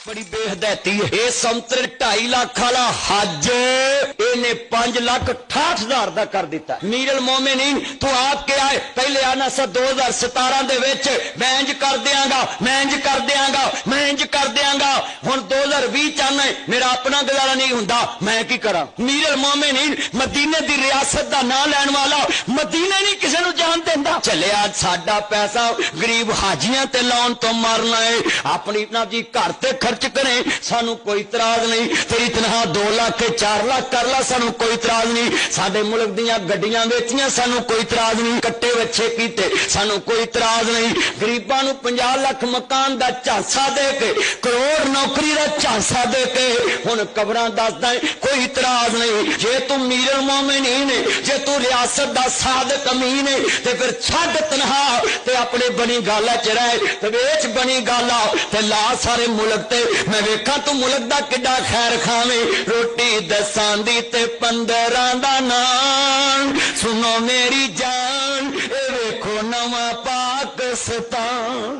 बड़ी बेहदैती है। ये संतरे 2.5 लाख वाला हज इन्हें 5,68,000 का कर दिता। मीरल मोमिनीन तू आप के आए पहले आना सा 2017 दे विच मैं इंज कर दियांगा, मैं इंज कर दियांगा, मैं इंज कर दियांगा। हुण 2020 चाहना मेरा अपना गुजारा नहीं हुंदा, मैं की करा। मीरल मोमिनीन मदीने दी रियासत दा नाम लैण वाला मदीने नहीं किसी नूं जान देंदा। चले आज साडा पैसा गरीब हाजियां ते लाउण तो मरना है, अपनी ना जी घर ते खर्च करें सानू कोई इतराज नहीं। तेरी तनखा 2 लाख 4 लाख कर ला सानू कोई इतराज नहीं। साडे मुल्क दियां गड्डियां वेचियां सानू कोई इतराज नहीं। कट्टे बच्चे कीते सानू कोई इतराज नहीं। गरीबां नू 50 लाख मकान दा झांसा दे के, करोड़ नौकरी दा झांसा दे के हुण कबरां दसदा कोई इतराज नहीं। जे तू मीरल मोमिनीन है, जे तू रियासत दा सादिक अमीन है ते फिर छड्ड तनखा ते अपने बनी गाला च रह ते वेच बनी गाला ते ला सारे मुल्क ते। मैं वेखा तू मुल्क दा किड्डा खैर खावे। रोटी 10 दी ते 15 दा नान। सुनो मेरी जान ए वेखो नवां पाकिस्तान।